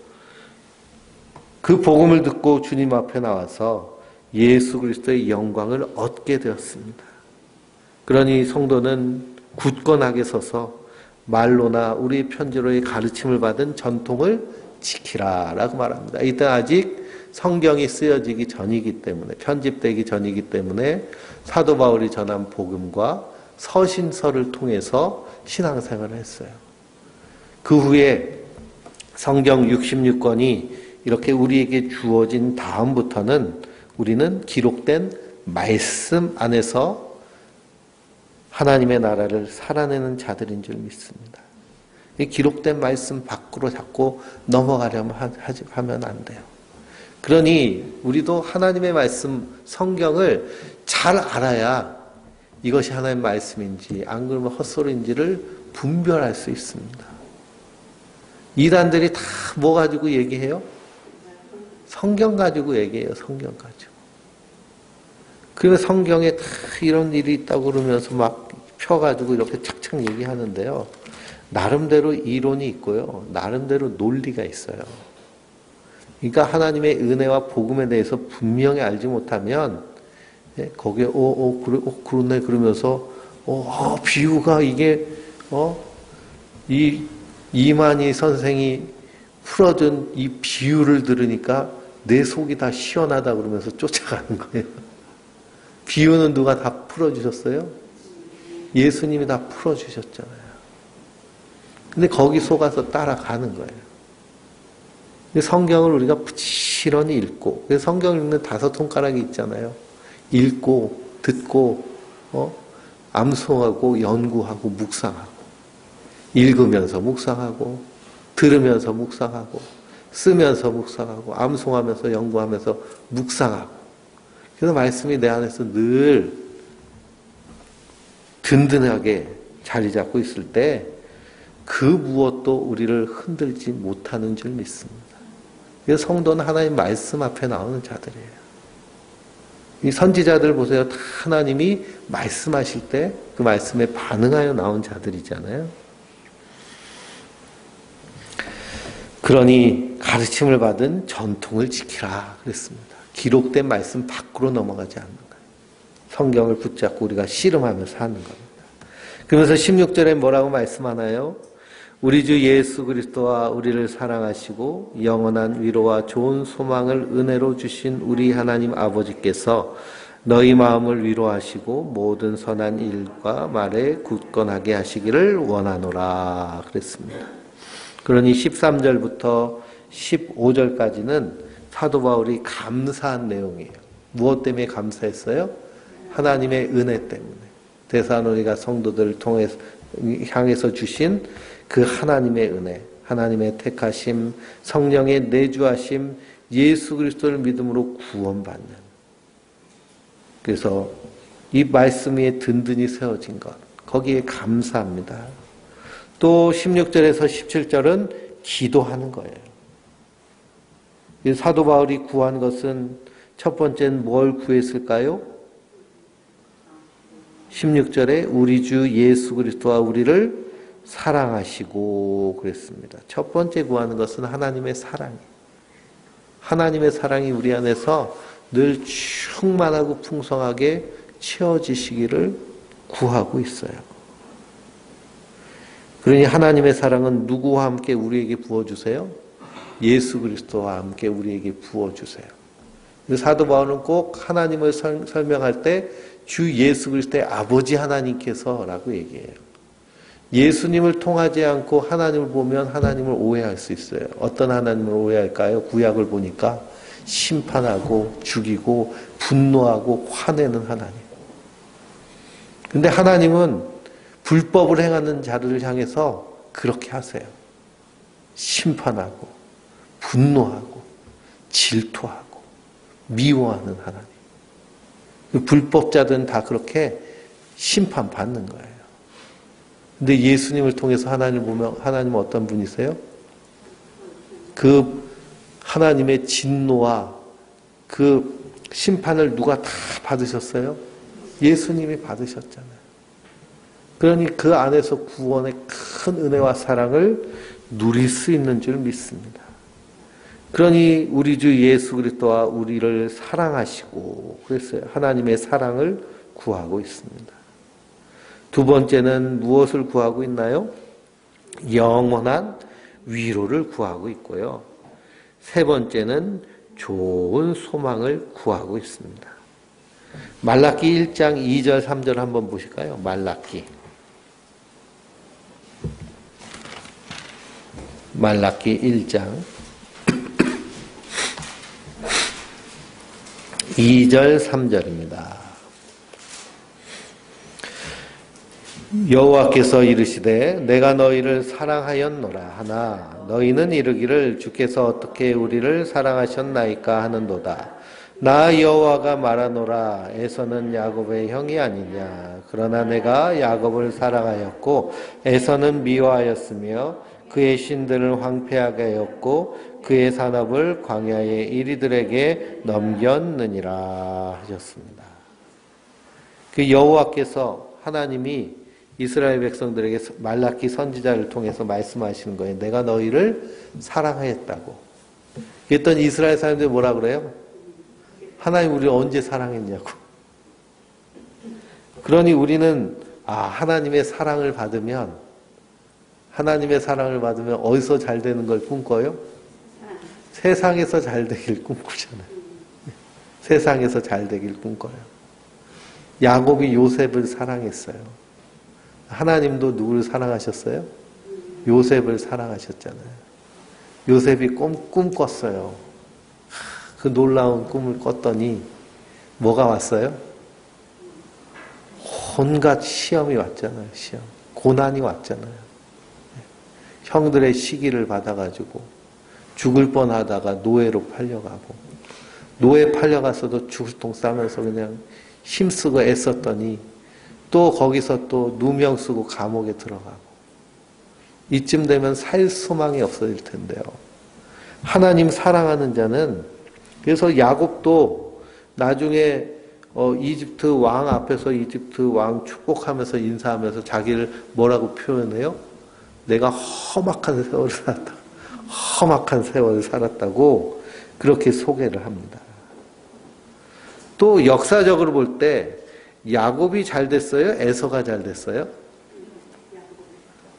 그 복음을 듣고 주님 앞에 나와서 예수 그리스도의 영광을 얻게 되었습니다. 그러니 성도는 굳건하게 서서 말로나 우리 편지로의 가르침을 받은 전통을 지키라 라고 말합니다. 이때 아직 성경이 쓰여지기 전이기 때문에, 편집되기 전이기 때문에 사도 바울이 전한 복음과 서신서를 통해서 신앙생활을 했어요. 그 후에 성경 66권이 이렇게 우리에게 주어진 다음부터는 우리는 기록된 말씀 안에서 하나님의 나라를 살아내는 자들인 줄 믿습니다. 이 기록된 말씀 밖으로 자꾸 넘어가려면 하면 안 돼요. 그러니 우리도 하나님의 말씀, 성경을 잘 알아야 이것이 하나님의 말씀인지 안 그러면 헛소리인지를 분별할 수 있습니다. 이단들이 다 뭐 가지고 얘기해요? 성경 가지고 얘기해요. 성경 가지고. 그래서 성경에 다 이런 일이 있다고 그러면서 막 펴가지고 이렇게 착착 얘기하는데요. 나름대로 이론이 있고요. 나름대로 논리가 있어요. 그러니까 하나님의 은혜와 복음에 대해서 분명히 알지 못하면 거기에 그래, 그러네 그러면서 비유가 이게 이 이만희 선생이 풀어준 이 비유를 들으니까 내 속이 다 시원하다 그러면서 쫓아가는 거예요. 비유는 누가 다 풀어주셨어요? 예수님이 다 풀어주셨잖아요. 근데 거기 속아서 따라가는 거예요. 성경을 우리가 부지런히 읽고, 성경 읽는 5손가락이 있잖아요. 읽고, 듣고, 암송하고, 연구하고, 묵상하고, 읽으면서 묵상하고, 들으면서 묵상하고, 쓰면서 묵상하고, 암송하면서, 연구하면서 묵상하고. 그래서 말씀이 내 안에서 늘 든든하게 자리 잡고 있을 때, 그 무엇도 우리를 흔들지 못하는 줄 믿습니다. 그래서 성도는 하나님 말씀 앞에 나오는 자들이에요. 이 선지자들 보세요. 다 하나님이 말씀하실 때 그 말씀에 반응하여 나온 자들이잖아요. 그러니 가르침을 받은 전통을 지키라 그랬습니다. 기록된 말씀 밖으로 넘어가지 않는 거예요. 성경을 붙잡고 우리가 씨름하면서 하는 겁니다. 그러면서 16절에 뭐라고 말씀하나요? 우리 주 예수 그리스도와 우리를 사랑하시고 영원한 위로와 좋은 소망을 은혜로 주신 우리 하나님 아버지께서 너희 마음을 위로하시고 모든 선한 일과 말에 굳건하게 하시기를 원하노라 그랬습니다. 그러니 13절부터 15절까지는 사도 바울이 감사한 내용이에요. 무엇 때문에 감사했어요? 하나님의 은혜 때문에. 데살로니가 성도들을 통해서 향해서 주신 그 하나님의 은혜, 하나님의 택하심, 성령의 내주하심, 예수 그리스도를 믿음으로 구원받는. 그래서 이 말씀 위에 든든히 세워진 것, 거기에 감사합니다. 또 16절에서 17절은 기도하는 거예요. 사도 바울이 구한 것은 첫 번째는 뭘 구했을까요? 16절에 우리 주 예수 그리스도와 우리를 사랑하시고 그랬습니다. 첫 번째 구하는 것은 하나님의 사랑이에요. 하나님의 사랑이 우리 안에서 늘 충만하고 풍성하게 채워지시기를 구하고 있어요. 그러니 하나님의 사랑은 누구와 함께 우리에게 부어주세요? 예수 그리스도와 함께 우리에게 부어주세요. 사도 바울은 꼭 하나님을 설명할 때 주 예수 그리스도의 아버지 하나님께서라고 얘기해요. 예수님을 통하지 않고 하나님을 보면 하나님을 오해할 수 있어요. 어떤 하나님을 오해할까요? 구약을 보니까 심판하고 죽이고 분노하고 화내는 하나님. 근데 하나님은 불법을 행하는 자들을 향해서 그렇게 하세요. 심판하고 분노하고 질투하고 미워하는 하나님. 불법자들은 다 그렇게 심판받는 거예요. 근데 예수님을 통해서 하나님을 보면 하나님은 어떤 분이세요? 그 하나님의 진노와 그 심판을 누가 다 받으셨어요? 예수님이 받으셨잖아요. 그러니 그 안에서 구원의 큰 은혜와 사랑을 누릴 수 있는 줄 믿습니다. 그러니 우리 주 예수 그리스도와 우리를 사랑하시고 그랬어요. 하나님의 사랑을 구하고 있습니다. 두 번째는 무엇을 구하고 있나요? 영원한 위로를 구하고 있고요. 세 번째는 좋은 소망을 구하고 있습니다. 말라기 1장 2절 3절 한번 보실까요? 말라기 1장 2절 3절입니다. 여호와께서 이르시되 내가 너희를 사랑하였노라 하나 너희는 이르기를 주께서 어떻게 우리를 사랑하셨나이까 하는도다. 나 여호와가 말하노라 에서는 야곱의 형이 아니냐. 그러나 내가 야곱을 사랑하였고 에서는 미워하였으며 그의 신들을 황폐하게 하였고 그의 산업을 광야의 이리들에게 넘겼느니라 하셨습니다. 그 여호와께서 하나님이 이스라엘 백성들에게 말라기 선지자를 통해서 말씀하시는 거예요. 내가 너희를 사랑하였다고. 그랬더니 이스라엘 사람들이 뭐라 그래요? 하나님 우리를 언제 사랑했냐고. 그러니 우리는 하나님의 사랑을 받으면 어디서 잘 되는 걸 꿈꿔요? 세상에서 잘 되길 꿈꾸잖아요. 세상에서 잘 되길 꿈꿔요. 야곱이 요셉을 사랑했어요. 하나님도 누구를 사랑하셨어요? 요셉을 사랑하셨잖아요. 요셉이 꿈 꿨어요. 그 놀라운 꿈을 꿨더니 뭐가 왔어요? 온갖 시험이 왔잖아요. 시험. 고난이 왔잖아요. 형들의 시기를 받아가지고 죽을 뻔하다가 노예로 팔려가고 노예 팔려가서도 죽을 똥 싸면서 그냥 힘쓰고 애썼더니 또 거기서 또 누명 쓰고 감옥에 들어가고 이쯤 되면 살 소망이 없어질 텐데요. 하나님 사랑하는 자는 그래서 야곱도 나중에 이집트 왕 앞에서 이집트 왕 축복하면서 인사하면서 자기를 뭐라고 표현해요? 내가 험악한 세월을 살았다. 험악한 세월을 살았다고 그렇게 소개를 합니다. 또 역사적으로 볼 때 야곱이 잘 됐어요? 에서가 잘 됐어요?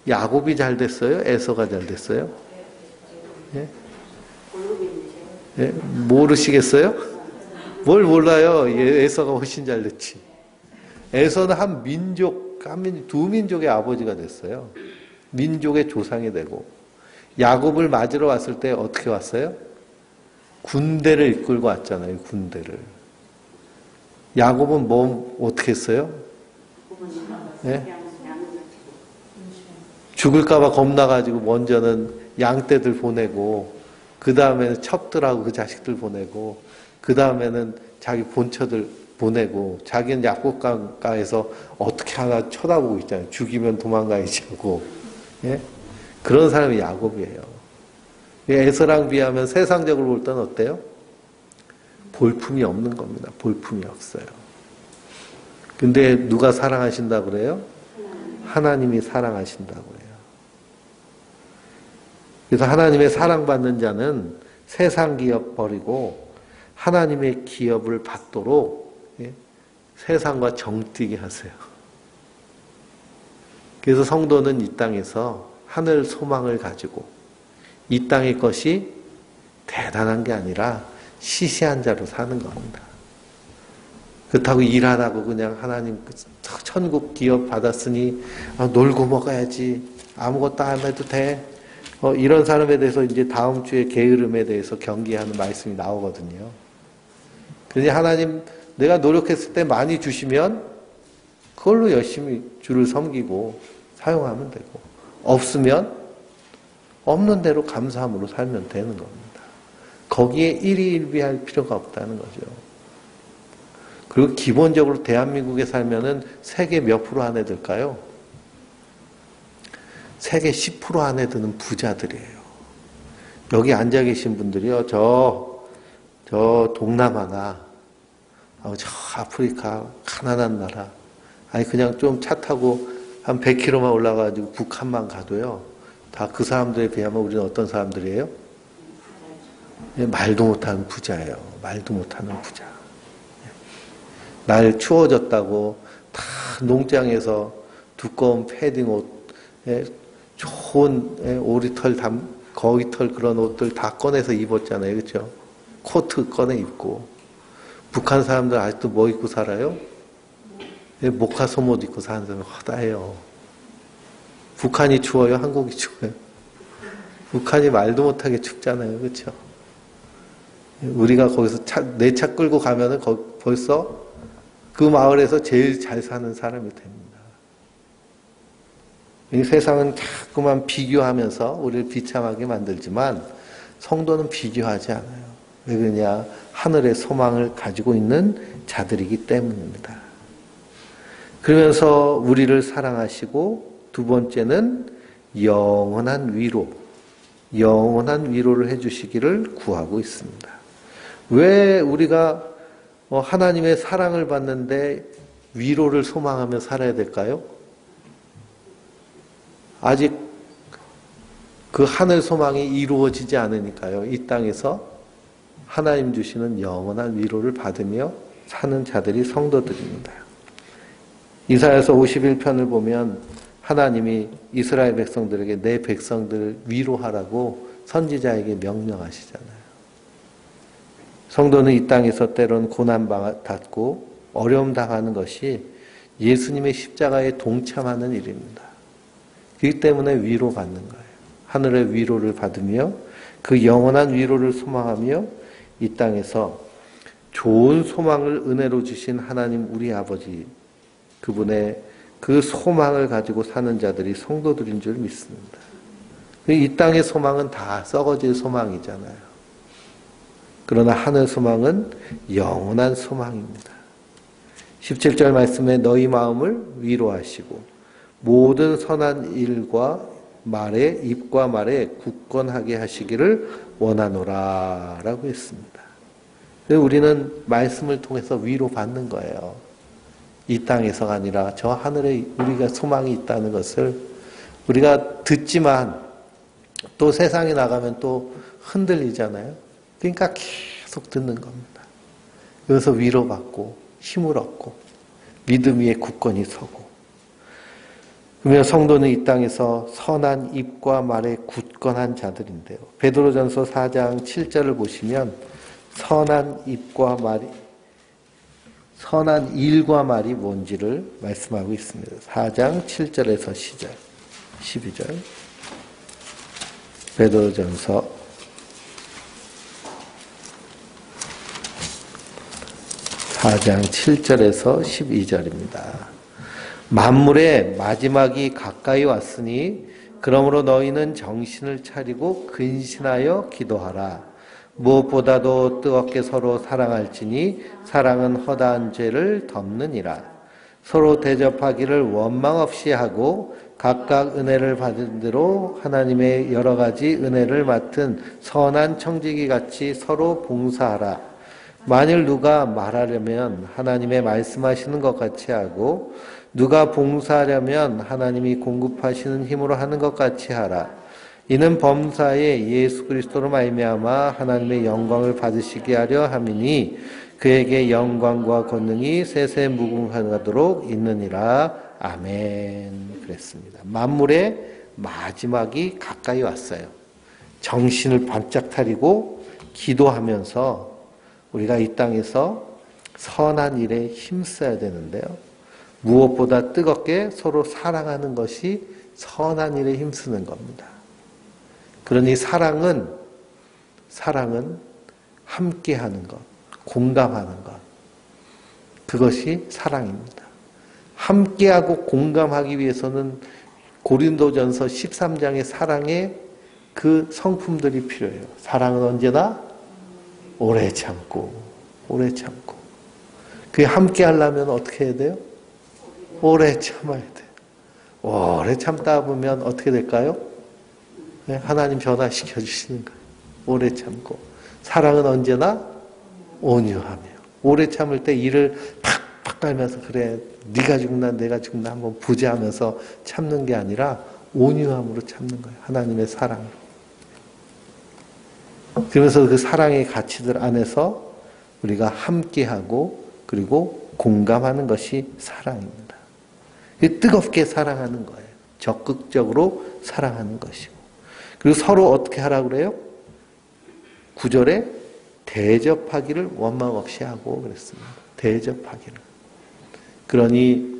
야곱이 잘 됐어요? 에서가 잘 됐어요? 예? 예? 모르시겠어요? 뭘 몰라요? 에서가 훨씬 잘 됐지. 에서는 두 민족의 아버지가 됐어요. 민족의 조상이 되고 야곱을 맞으러 왔을 때 어떻게 왔어요? 군대를 이끌고 왔잖아요. 군대를. 야곱은 어떻게 했어요? 예? 죽을까봐 겁나가지고 먼저는 양떼들 보내고 그 다음에는 첩들하고 그 자식들 보내고 그 다음에는 자기 본처들 보내고 자기는 약국가에서 어떻게 하나 쳐다보고 있잖아요. 죽이면 도망가야지 하고. 예? 그런 사람이 야곱이에요. 에서랑 비하면 세상적으로 볼 때는 어때요? 볼품이 없는 겁니다. 볼품이 없어요. 근데 누가 사랑하신다고 그래요? 하나님이 사랑하신다고 해요. 그래서 하나님의 사랑받는 자는 세상 기업 버리고 하나님의 기업을 받도록 세상과 정뛰게 하세요. 그래서 성도는 이 땅에서 하늘 소망을 가지고 이 땅의 것이 대단한 게 아니라 시시한 자로 사는 겁니다. 그렇다고 일하라고 그냥 하나님 천국 기업 받았으니 놀고 먹어야지 아무것도 안 해도 돼. 이런 사람에 대해서 이제 다음 주에 게으름에 대해서 경계하는 말씀이 나오거든요. 그러니 하나님 내가 노력했을 때 많이 주시면 그걸로 열심히 주를 섬기고 사용하면 되고 없으면 없는 대로 감사함으로 살면 되는 겁니다. 거기에 일희일비할 필요가 없다는 거죠. 그리고 기본적으로 대한민국에 살면은 세계 몇 프로 안에 들까요? 세계 10% 안에 드는 부자들이에요. 여기 앉아 계신 분들이요, 저 동남아나, 저 아프리카, 가난한 나라, 아니, 그냥 좀 차 타고 한 100km만 올라가가지고 북한만 가도요, 다 그 사람들에 비하면 우리는 어떤 사람들이에요? 말도 못하는 부자예요. 말도 못하는 부자. 날 추워졌다고 다 농장에서 두꺼운 패딩 옷, 좋은 오리털, 거위털 그런 옷들 다 꺼내서 입었잖아요. 그렇죠? 코트 꺼내 입고. 북한 사람들 아직도 뭐 입고 살아요? 모카 속옷 입고 사는 사람이 허다해요. 북한이 추워요? 한국이 추워요? 북한이 말도 못하게 춥잖아요. 그렇죠? 우리가 거기서 내 차 끌고 가면은 벌써 그 마을에서 제일 잘 사는 사람이 됩니다. 이 세상은 자꾸만 비교하면서 우리를 비참하게 만들지만 성도는 비교하지 않아요. 왜 그러냐? 하늘의 소망을 가지고 있는 자들이기 때문입니다. 그러면서 우리를 사랑하시고 두 번째는 영원한 위로를 해주시기를 구하고 있습니다. 왜 우리가 하나님의 사랑을 받는데 위로를 소망하며 살아야 될까요? 아직 그 하늘 소망이 이루어지지 않으니까요. 이 땅에서 하나님 주시는 영원한 위로를 받으며 사는 자들이 성도들입니다. 이사야서 51편을 보면 하나님이 이스라엘 백성들에게 내 백성들을 위로하라고 선지자에게 명령하시잖아요. 성도는 이 땅에서 때론 고난받고 어려움 당하는 것이 예수님의 십자가에 동참하는 일입니다. 그렇기 때문에 위로받는 거예요. 하늘의 위로를 받으며 그 영원한 위로를 소망하며 이 땅에서 좋은 소망을 은혜로 주신 하나님 우리 아버지 그분의 그 소망을 가지고 사는 자들이 성도들인 줄 믿습니다. 이 땅의 소망은 다 썩어질 소망이잖아요. 그러나 하늘 소망은 영원한 소망입니다. 17절 말씀에 너희 마음을 위로하시고 모든 선한 일과 말에 입과 말에 굳건하게 하시기를 원하노라 라고 했습니다. 우리는 말씀을 통해서 위로받는 거예요. 이 땅에서가 아니라 저 하늘에 우리가 소망이 있다는 것을 우리가 듣지만 또 세상에 나가면 또 흔들리잖아요. 그러니까 계속 듣는 겁니다. 그래서 위로받고 힘을 얻고 믿음 위에 굳건히 서고 그러면 성도는 이 땅에서 선한 입과 말에 굳건한 자들인데요. 베드로전서 4장 7절을 보시면 선한 일과 말이 뭔지를 말씀하고 있습니다. 4장 7절에서 12절 베드로전서 4장 7절에서 12절입니다. 만물의 마지막이 가까이 왔으니 그러므로 너희는 정신을 차리고 근신하여 기도하라. 무엇보다도 뜨겁게 서로 사랑할지니 사랑은 허다한 죄를 덮느니라. 서로 대접하기를 원망 없이 하고 각각 은혜를 받은 대로 하나님의 여러 가지 은혜를 맡은 선한 청지기 같이 서로 봉사하라. 만일 누가 말하려면 하나님의 말씀하시는 것 같이 하고 누가 봉사하려면 하나님이 공급하시는 힘으로 하는 것 같이 하라. 이는 범사에 예수 그리스도로 말미암아 하나님의 영광을 받으시게 하려 함이니 그에게 영광과 권능이 세세 무궁하도록 있느니라. 아멘. 그랬습니다. 만물의 마지막이 가까이 왔어요. 정신을 반짝 차리고 기도하면서 우리가 이 땅에서 선한 일에 힘써야 되는데요. 무엇보다 뜨겁게 서로 사랑하는 것이 선한 일에 힘쓰는 겁니다. 그러니 사랑은 함께하는 것, 공감하는 것. 그것이 사랑입니다. 함께하고 공감하기 위해서는 고린도전서 13장의 사랑의 그 성품들이 필요해요. 사랑은 언제나 오래 참고. 그게 함께 하려면 어떻게 해야 돼요? 오래 참아야 돼요. 오래 참다 보면 어떻게 될까요? 하나님 변화시켜 주시는 거예요. 오래 참고. 사랑은 언제나 온유하며. 오래 참을 때 이를 팍팍 깔면서 그래 네가 죽나 내가 죽나 한번 보자 하면서 참는 게 아니라 온유함으로 참는 거예요. 하나님의 사랑으로. 그러면서 그 사랑의 가치들 안에서 우리가 함께하고 그리고 공감하는 것이 사랑입니다. 뜨겁게 사랑하는 거예요. 적극적으로 사랑하는 것이고. 그리고 서로 어떻게 하라고 그래요? 9절에 대접하기를 원망 없이 하고 그랬습니다. 대접하기를. 그러니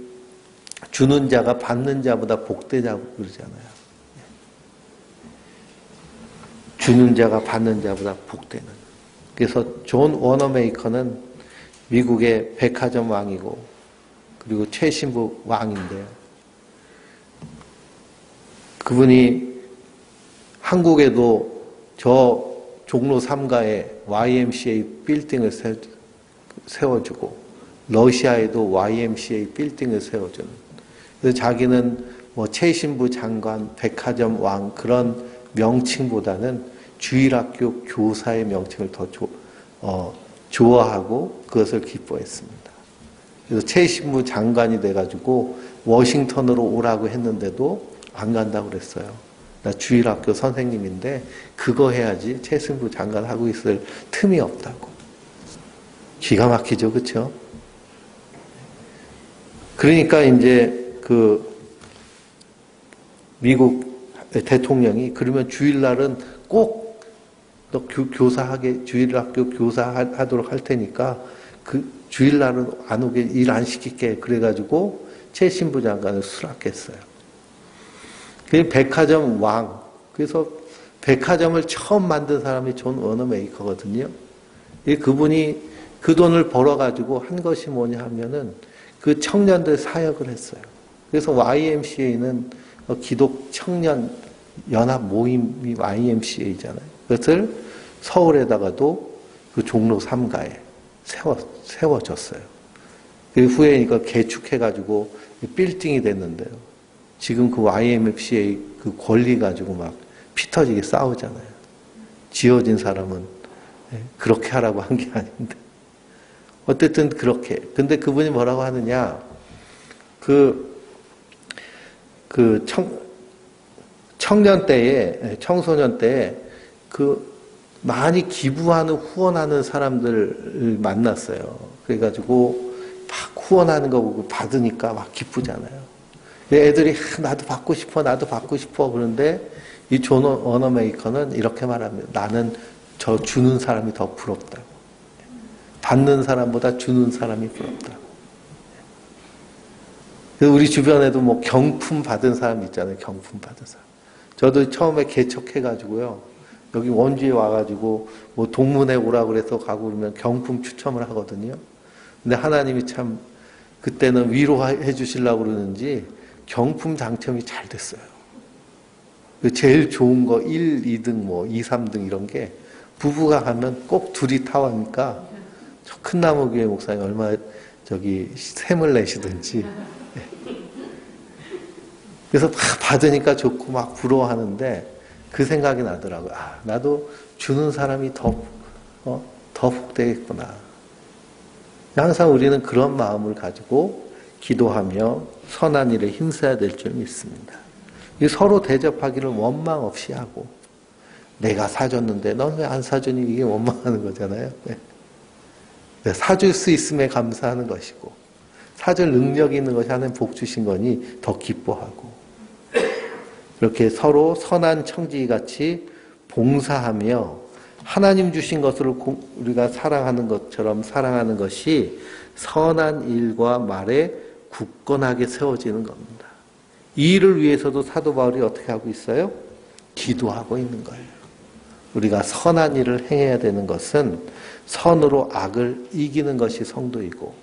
주는 자가 받는 자보다 복되다고 그러잖아요. 주는 자가 받는 자보다 복되는. 그래서 존 워너메이커는 미국의 백화점 왕이고 그리고 최신부 왕인데요. 그분이 한국에도 저 종로 3가에 YMCA 빌딩을 세워주고 러시아에도 YMCA 빌딩을 세워주는. 그래서 자기는 뭐 최신부 장관, 백화점 왕 그런 명칭보다는 주일학교 교사의 명칭을 더 좋아하고 그것을 기뻐했습니다. 그래서 최신부 장관이 돼가지고 워싱턴으로 오라고 했는데도 안 간다고 그랬어요. 나 주일학교 선생님인데 그거 해야지 최신부 장관 하고 있을 틈이 없다고. 기가 막히죠, 그렇죠? 그러니까 이제 그 미국 대통령이 그러면 주일날은 꼭 너 교사하게 주일학교 교사하도록 할 테니까 그 주일날은 안 오게 일 안 시킬게 그래가지고 최신부 장관을 수락했어요. 그 백화점 왕. 그래서 백화점을 처음 만든 사람이 존 워너메이커거든요. 그분이 그 돈을 벌어가지고 한 것이 뭐냐 하면은 그 청년들 사역을 했어요. 그래서 YMCA는 기독 청년 연합 모임이 YMCA잖아요. 그것을 서울에다가도 그 종로 3가에 세워졌어요. 그 후에 이거 개축해가지고 빌딩이 됐는데요. 지금 그 YMCA 그 권리 가지고 막 피 터지게 싸우잖아요. 지어진 사람은 그렇게 하라고 한 게 아닌데. 어쨌든 그렇게. 근데 그분이 뭐라고 하느냐. 청년 때에, 청소년 때에 많이 기부하는, 후원하는 사람들을 만났어요. 그래가지고 막 후원하는 거 보고 받으니까 막 기쁘잖아요. 애들이 나도 받고 싶어, 나도 받고 싶어. 그런데 이 존 워너메이커는 이렇게 말합니다. 나는 저 주는 사람이 더 부럽다고. 받는 사람보다 주는 사람이 부럽다고. 우리 주변에도 뭐 경품 받은 사람 있잖아요. 경품 받은 사람. 저도 처음에 개척해가지고요. 여기 원주에 와가지고 뭐 동문회 오라고 그래서 가고 그러면 경품 추첨을 하거든요. 근데 하나님이 참 그때는 위로해 주시려고 그러는지 경품 당첨이 잘 됐어요. 제일 좋은 거 1, 2등, 뭐 2, 3등 이런 게 부부가 가면 꼭 둘이 타와니까 저 큰 나무 교회 목사님 얼마 샘을 내시든지. 그래서 막 받으니까 좋고 막 부러워하는데 그 생각이 나더라고요. 아, 나도 주는 사람이 더 복되겠구나. 항상 우리는 그런 마음을 가지고 기도하며 선한 일에 힘써야 될 줄 믿습니다. 서로 대접하기를 원망 없이 하고, 내가 사줬는데 넌 왜 안 사주니? 이게 원망하는 거잖아요. 사줄 수 있음에 감사하는 것이고, 사줄 능력이 있는 것이 하나님 복 주신 거니 더 기뻐하고, 그렇게 서로 선한 청지기같이 봉사하며 하나님 주신 것을 우리가 사랑하는 것처럼 사랑하는 것이 선한 일과 말에 굳건하게 세워지는 겁니다. 이 일을 위해서도 사도 바울이 어떻게 하고 있어요? 기도하고 있는 거예요. 우리가 선한 일을 행해야 되는 것은 선으로 악을 이기는 것이 성도이고,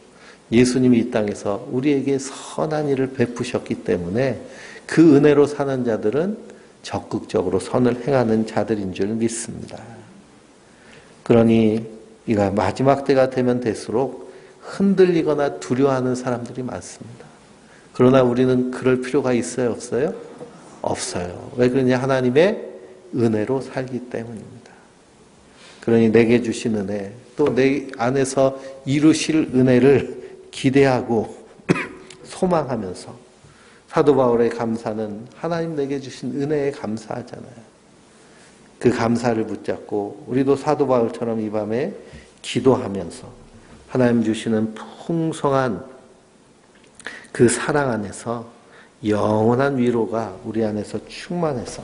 예수님이 이 땅에서 우리에게 선한 일을 베푸셨기 때문에 그 은혜로 사는 자들은 적극적으로 선을 행하는 자들인 줄 믿습니다. 그러니 이가 마지막 때가 되면 될수록 흔들리거나 두려워하는 사람들이 많습니다. 그러나 우리는 그럴 필요가 있어요, 없어요? 없어요. 왜 그러냐? 하나님의 은혜로 살기 때문입니다. 그러니 내게 주신 은혜, 또 내 안에서 이루실 은혜를 기대하고 소망하면서 사도 바울의 감사는 하나님 내게 주신 은혜에 감사하잖아요. 그 감사를 붙잡고 우리도 사도 바울처럼 이 밤에 기도하면서 하나님 주시는 풍성한 그 사랑 안에서 영원한 위로가 우리 안에서 충만해서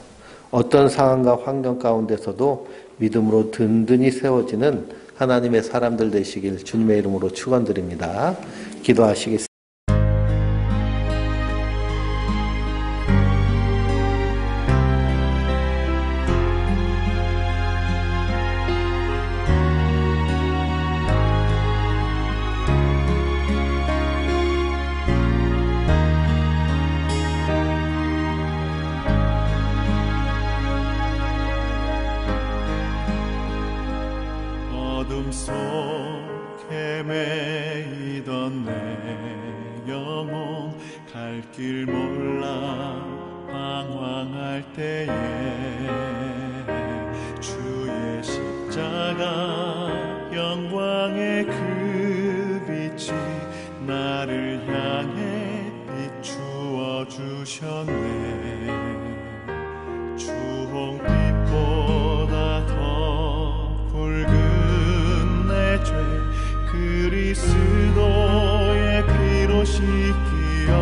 어떤 상황과 환경 가운데서도 믿음으로 든든히 세워지는 하나님의 사람들 되시길 주님의 이름으로 축원드립니다. 기도하시겠습니다. 어둠 속에 매이던 내 영혼 갈 길 몰라 방황할 때에 주의 십자가 영광의 그 빛이 나를 향해 비추어 주셨네. 주홍빛보다 더 붉은 내 죄 그리스도의 피로 씻기어